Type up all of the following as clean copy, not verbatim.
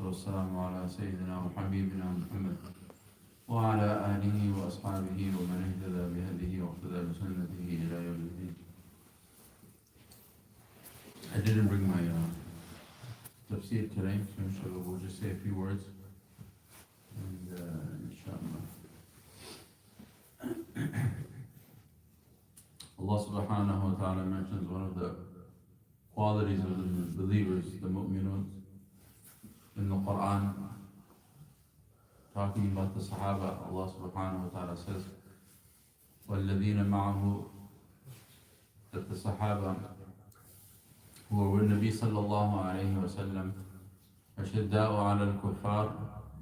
والسلام على سيدنا وحبيبنا محمد وعلى آله وأصحابه ومن اهتدى بهديه واقتدى بسنته إلى يوم الدين. I didn't bring my tafsir today, so inshallah we'll just say a few words and inshallah. Allah subhanahu wa ta'ala mentions one of the qualities of the believers, the mu'minun, in the Quran, talking about the Sahaba. Allah subhanahu wa ta'ala says, وَالَّذِينَ مَعَهُ, that the Sahaba who were with Nabi sallallahu alayhi wa sallam, أَشِدَّاءُ عَلَى الْكُفَّارِ,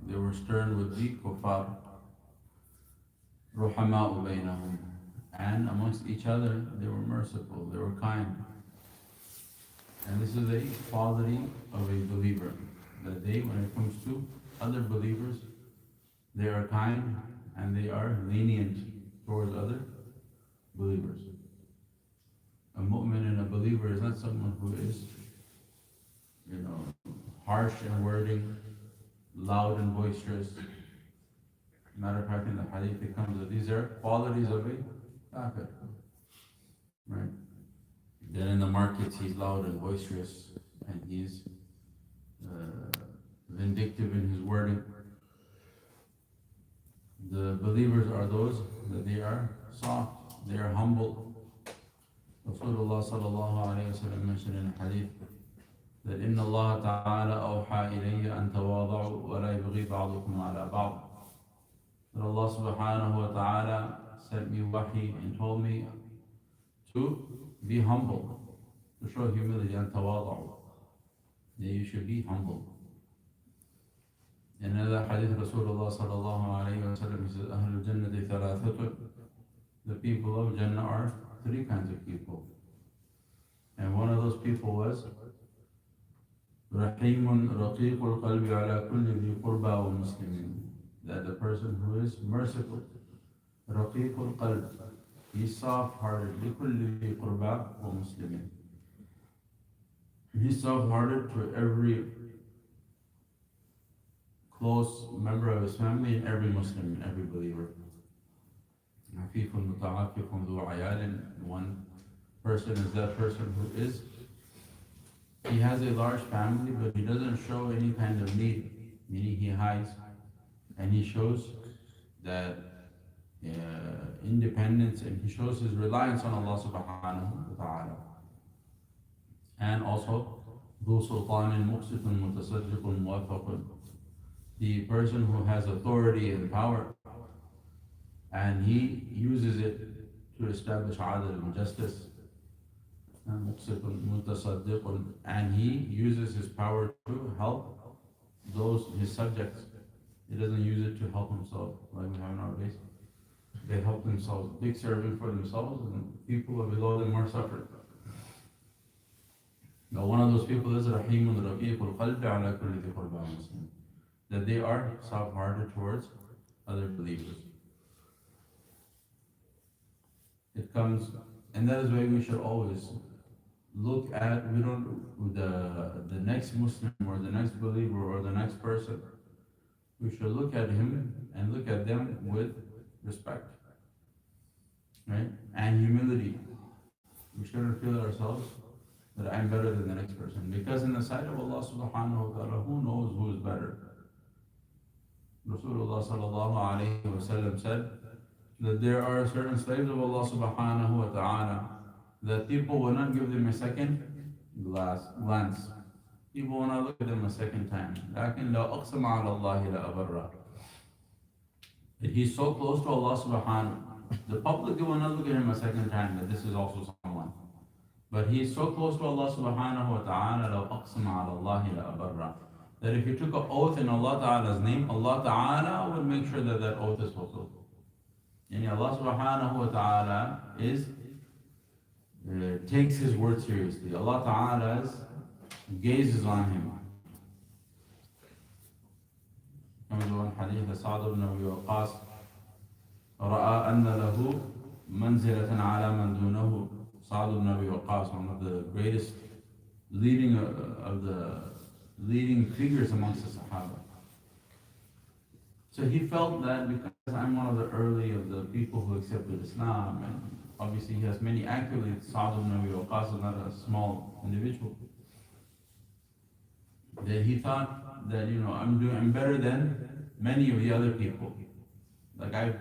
they were stern with the kuffar, رُحَمَاءُ بَيْنَهُم, and amongst each other they were merciful, they were kind. And this is a quality of a believer, that they, when it comes to other believers, they are kind and they are lenient towards other believers. A mu'min and a believer is not someone who is, harsh in wording, loud and boisterous. Matter of fact, in the hadith it comes that these are qualities of a kafir. Right? Then in the markets he's loud and boisterous and he's vindictive in his wording. The believers are those that they are soft, they are humble. Rasulullah sallallahu alayhi wa sallam mentioned in a hadith that إِنَّ اللَّهَ تَعَالَى أَوْحَى إِلَيَّ أَن تَوَاضَعُوا وَلَا يَبْغِي بَعْضُكُمْ عَلَى بَعْضٍ. That Allah subhanahu wa ta'ala sent me wahi and told me to be humble, to show humility, and tawadu, that you should be humble. In another hadith, Rasulullah sallallahu alayhi wa sallam, he says, أَهْلُ الْجَنَّةِ ثَلَاثَةٌ, the people of Jannah are three kinds of people. And one of those people was رَحِيمٌ رَقِيقُ الْقَلْبِ عَلَى كُلِّ ذِي قُرْبَى وَمُسْلِمٍ, that the person who is merciful, رَقِيقُ الْقَلْبِ, he's soft-hearted, لِكُلِّ ذِي قُرْبَى وَمُسْلِمٍ, he's soft-hearted to every close member of his family and every Muslim, and every believer. عَفِيفٌ مُتَعَفِّفٌ ذُو عَيَالٍ, one person is that person who is, he has a large family but he doesn't show any kind of need, meaning he hides and he shows that independence, and he shows his reliance on Allah subhanahu wa ta'ala. And also ذُو سُلْطَانٍ مُقْسِطٌ مُتَصَدِّقٌ مُوَفَّقٌ, the person who has authority and power and he uses it to establish adl and justice. مُقْسِطٌ مُتَصَدِّقٌ, and he uses his power to help those, his subjects. He doesn't use it to help himself like we have nowadays. They help themselves, big serving for themselves, and people below them are suffering. Now one of those people is رَحِيمٌ رَقِيقُ الْقَلْبِ عَلَى كُلِّ ذِي قُرْبَى وَمُسْلِمٍ, that they are soft-hearted towards other believers. It comes, and that is why we should always look at, the next Muslim or the next believer or the next person, we should look at him and look at them with respect, right? And humility. We shouldn't feel ourselves that I'm better than the next person, because in the sight of Allah subhanahu wa ta'ala, who knows who is better? Rasulullah sallallahu alayhi wa sallam said that there are certain slaves of Allah subhanahu wa ta'ala that people will not give them a second glance. People will not look at them a second time. لكن لو أقسم على الله لأبره, that he's so close to Allah subhanahu, the public will not look at him a second time that this is also someone. But he is so close to Allah subhanahu wa ta'ala, لو أقسم على الله لأبره, that if he took an oath in Allah ta'ala's name, Allah ta'ala would make sure that that oath is fulfilled. And Allah subhanahu wa ta'ala takes his word seriously. Allah ta'ala gazes on him. Comes one hadith, Sa'd ibn Abi Waqqas رأى أن له منزلة على من دونه. Sa'd ibn Abi Waqqas, one of the greatest leading of the leading figures amongst the Sahaba. So he felt that because I'm one of the early of the people who accepted Islam, and obviously he has many accolades, Sa'd ibn Abi Waqqas is not a small individual, that he thought that, I'm better than many of the other people. Like I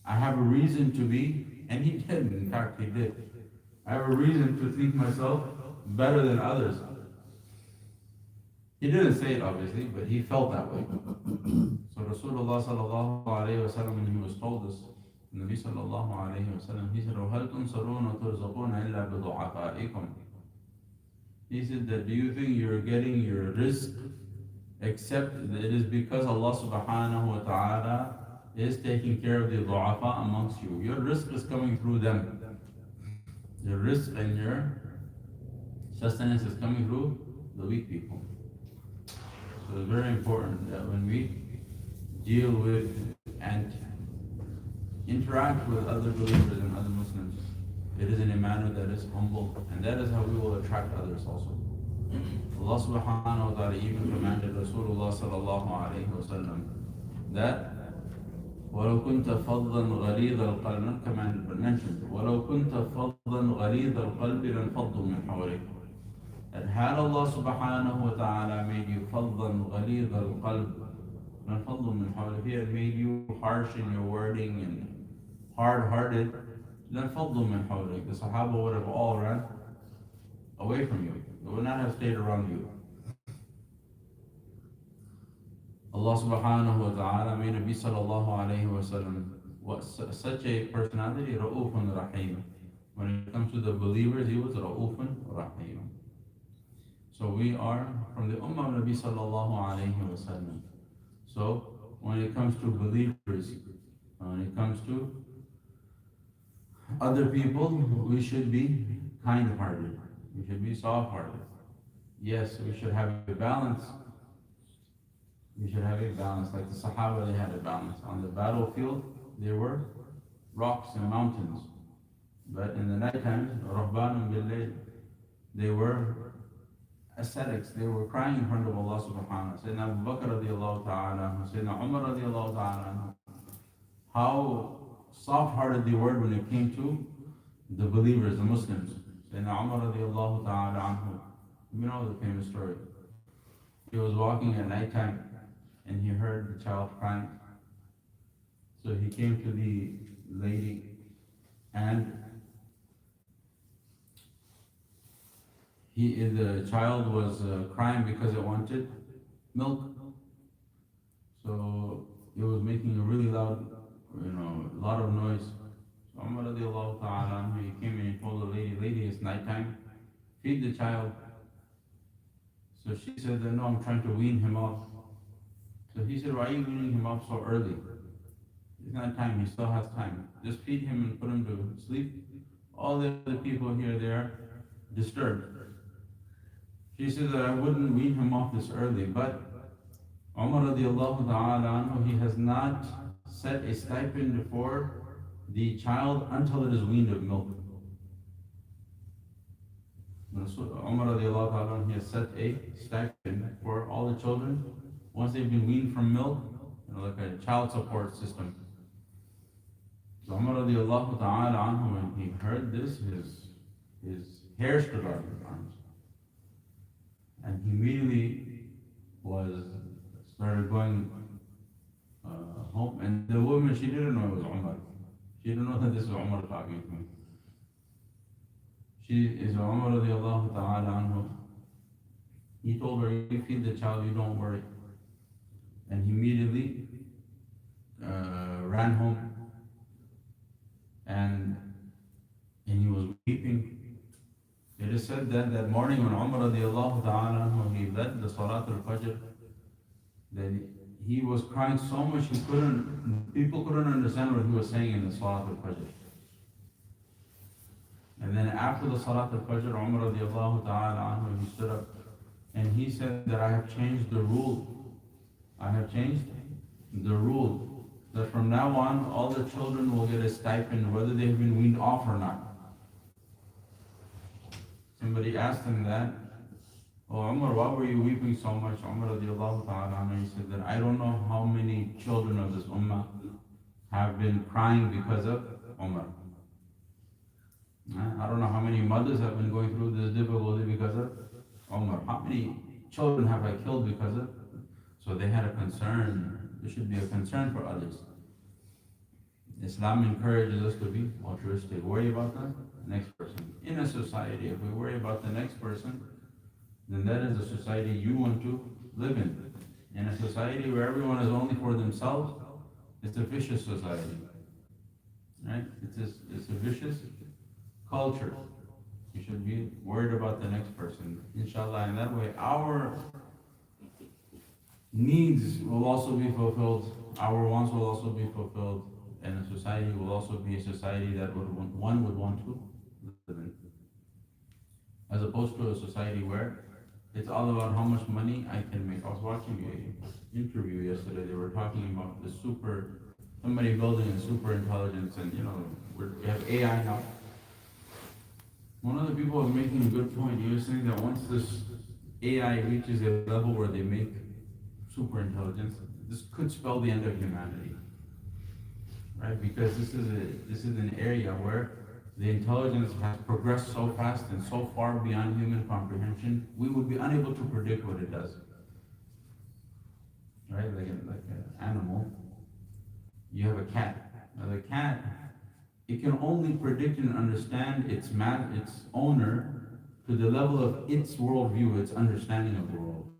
have a reason to be, and he did, in fact he did. I have a reason to think myself better than others. He didn't say it obviously, but he felt that way. So Rasulullah sallallahu alayhi wa sallam, when he was told this, Nabi sallallahu alayhi wa sallam, he said, وَهَلْ تُنْصَرُونَ وَتُرْزَقُونَ إِلَّا بِضُعَفَائِكُمْ. He said that, do you think you're getting your rizq except that it is because Allah subhanahu wa ta'ala is taking care of the du'afa amongst you. Your rizq is coming through them. Your rizq and your sustenance is coming through the weak people. So it's very important that when we deal with and interact with other believers and other Muslims, it is in a manner that is humble, and that is how we will attract others also. Allah subhanahu wa ta'ala even commanded Rasulullah sallallahu alayhi wa sallam that وَلَوْ كُنْتَ فَضًّا غَلِيظَ الْقَلْبِ, not commanded but mentioned, وَلَوْ كُنْتَ فَضًّا غَلِيظَ الْقَلْبِ لَانْفَضُّوا مِنْ حَوْلِكَ. That had Allah subhanahu wa ta'ala made you فَضًّا غَلِيظَ الْقَلْبِ لَانْفَضُّوا مِنْ حَوْلِكَ, if He had made you harsh in your wording and hard-hearted, لَانْفَضُّوا مِنْ حَوْلِكَ, the Sahaba would have all run away from you. They would not have stayed around you. Allah subhanahu wa ta'ala made Nabi sallallahu alayhi wa sallam such a personality, Ra'ufun Rahim. When it comes to the believers, he was Ra'ufun Rahim. So we are from the Ummah of Nabi sallallahu alayhi wa sallam. So when it comes to believers, when it comes to other people, we should be kind-hearted. We should be soft-hearted. Yes, we should have a balance. We should have a balance. Like the Sahaba, they had a balance. On the battlefield, there were rocks and mountains. But in the night times, Rahbanun bil-layl, they were ascetics. They were crying in front of Allah subhanahu wa ta'ala. Sayyidina Abu Bakr radiallahu ta'ala, Sayyidina Umar radiallahu ta'ala, how soft-hearted they were when it came to the believers, the Muslims. Sayyidina Umar radiallahu ta'ala anhu, you know the famous story. He was walking at night time and he heard the child crying. So he came to the lady and the child was crying because it wanted milk. So it was making a really loud, a lot of noise. So Umar radiallahu ta'ala, he came and he told the lady, it's nighttime, feed the child. So she said that, no, I'm trying to wean him off. So he said, why are you weaning him off so early? It's not time, he still has time. Just feed him and put him to sleep. All the other people here, they're disturbed. She said that I wouldn't wean him off this early, but Umar radiallahu ta'ala anhu, he has not set a stipend for the child until it is weaned of milk. Umar radiallahu ta'ala, he has set a stipend for all the children once they've been weaned from milk, like a child support system. So Umar radiallahu ta'ala anhu, when he heard this, his hair stood up in his arms. And he immediately started going home. And the woman, she didn't know it was Umar. She didn't know that this was Umar talking to me. She is Umar radiallahu ta'ala anhu. He told her, you feed the child, you don't worry. And he immediately ran home. And he was weeping. It is said that morning when Umar radiallahu ta'ala anhu, he led the Salat al-Fajr, that he was crying so much people couldn't understand what he was saying in the Salat al-Fajr. And then after the Salat al-Fajr, Umar radiallahu ta'ala anhu, he stood up and he said that I have changed the rule. I have changed the rule that from now on, all the children will get a stipend whether they have been weaned off or not. Somebody asked him that, Oh, Umar, why were you weeping so much? Umar radiallahu ta'ala anhu, he said that I don't know how many children of this ummah have been crying because of Umar. I don't know how many mothers have been going through this difficulty because of Umar. How many children have I killed because of? So they had a concern. There should be a concern for others. Islam encourages us to be altruistic. Worry about the next person. In a society, if we worry about the next person, then that is the society you want to live in. In a society where everyone is only for themselves, it's a vicious society. Right? It's a vicious culture. You should be worried about the next person. Inshallah, in that way, our needs will also be fulfilled, our wants will also be fulfilled, and a society will also be a society that one would want to live in. As opposed to a society where it's all about how much money I can make. I was watching an interview yesterday. They were talking about somebody building a super intelligence, and we have AI now. One of the people was making a good point. He was saying that once this AI reaches a level where they make super intelligence, this could spell the end of humanity, right? Because this is an area where the intelligence has progressed so fast and so far beyond human comprehension, we would be unable to predict what it does. Right? Like an animal, you have a cat. Now the cat, it can only predict and understand its owner to the level of its worldview, its understanding of the world.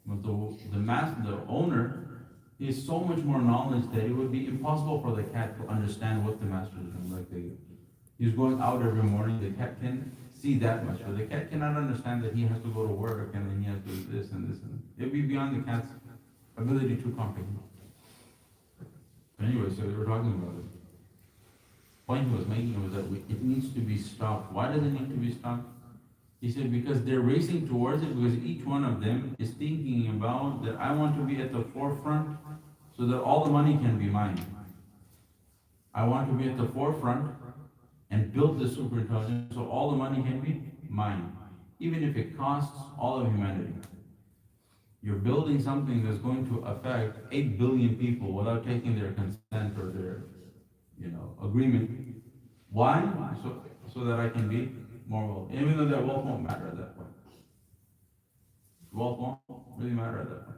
But the owner is so much more knowledge that it would be impossible for the cat to understand what the master is doing. Like he's going out every morning, the cat can see that much, but the cat cannot understand that he has to go to work and then he has to do this and this and it would be beyond the cat's ability to comprehend. Anyway, so we were talking about it. Point he was making was that it needs to be stopped. Why does it need to be stopped? He said because they're racing towards it, because each one of them is thinking about that I want to be at the forefront so that all the money can be mine. I want to be at the forefront and build the superintelligence so all the money can be mine, even if it costs all of humanity. You're building something that's going to affect 8 billion people without taking their consent or their agreement. Why? So that I can be more wealthy. Even though that wealth won't matter at that point. Wealth won't really matter at that point.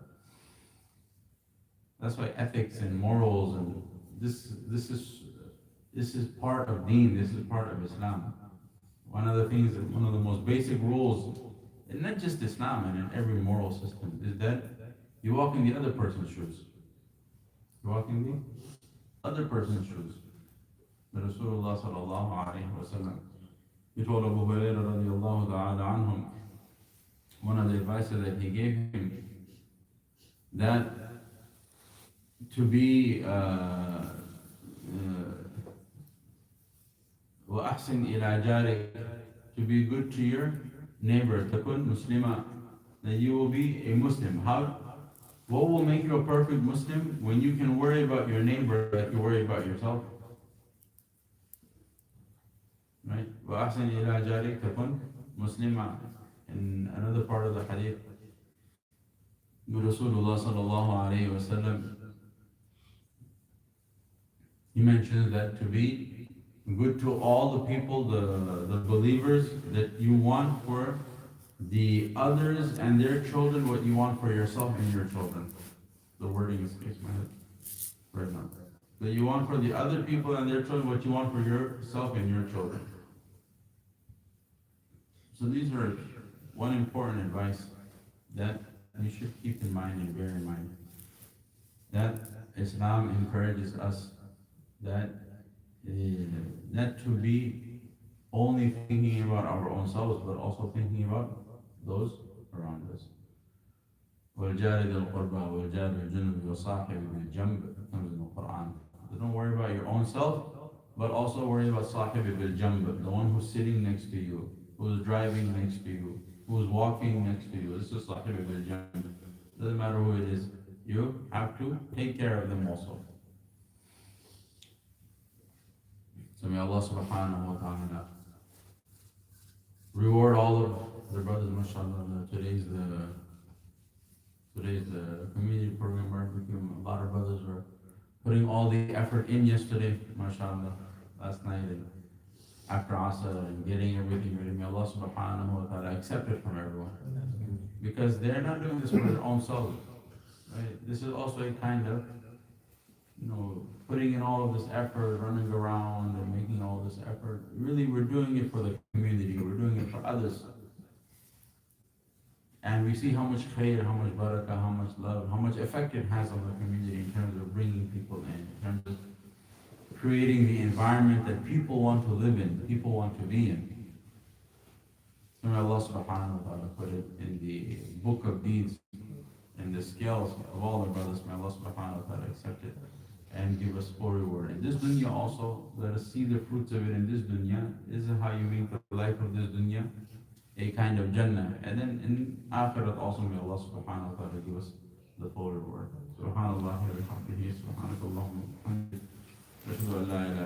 That's why ethics and morals and this is part of Deen. This is part of Islam. One of the most basic rules, and not just Islam and in every moral system, is that you walk in the other person's shoes. You walk in the other person's shoes. But Rasulullah sallallahu alayhi wa sallam, he told Abu Hurairah radiallahu ta'ala anhum, one of the advices that he gave him, that to be وَأَحْسِنْ إِلَى جَارِكَ, to be good to your neighbor, تَكُنْ مُسْلِمًا, that you will be a Muslim. What will make you a perfect Muslim? When you can worry about your neighbor like you worry about yourself. Right? وَأَحْسِنْ إِلَى جَارِكَ تَكُنْ مُسْلِمًا. In another part of the hadith, Rasulullah sallallahu alayhi wa sallam, he mentions that to be good to all the people, the believers, that you want for the others and their children what you want for yourself and your children. The wording escapes my head right now. That you want for the other people and their children what you want for yourself and your children. So these are one important advice that you should keep in mind and bear in mind. That Islam encourages us that not to be only thinking about our own selves, but also thinking about those around us. وَالْجَارِ ذِي الْقُرْبَى وَالْجَارِ الْجُنُبِ وَصَاحِبِ بِالْجَنْبِ, it comes in the Quran. So don't worry about your own self, but also worry about صَاحِبِ بِالْجَنْبِ, the one who's sitting next to you, who's driving next to you, who's walking next to you. This is صَاحِبِ بِالْجَنْبِ. Doesn't matter who it is, you have to take care of them also. So may Allah subhanahu wa ta'ala reward all of their brothers, mashallah. Today's the community program barbecue. A lot of brothers were putting all the effort in yesterday, mashallah, last night and after Asr and getting everything ready. May Allah subhanahu wa ta'ala accept it from everyone. Because they're not doing this for their own selves. Right? This is also a kind of, putting in all of this effort, running around and making all this effort. Really, we're doing it for the community. We're doing it for others. And we see how much khair, how much barakah, how much love, how much effect it has on the community in terms of bringing people in terms of creating the environment that people want to live in, people want to be in. So may Allah subhanahu wa ta'ala put it in the book of deeds, in the scales of all the brothers. May Allah subhanahu wa ta'ala accept it and give us full reward. In this dunya also, let us see the fruits of it in this dunya. This is how you make the life of this dunya a kind of Jannah. And then in Akhirat also, may Allah subhanahu wa ta'ala give us the full reward. Subhanallah wa bihamdihi, subhanakallahumma wa bihamdihi, ashhadu an la ilaha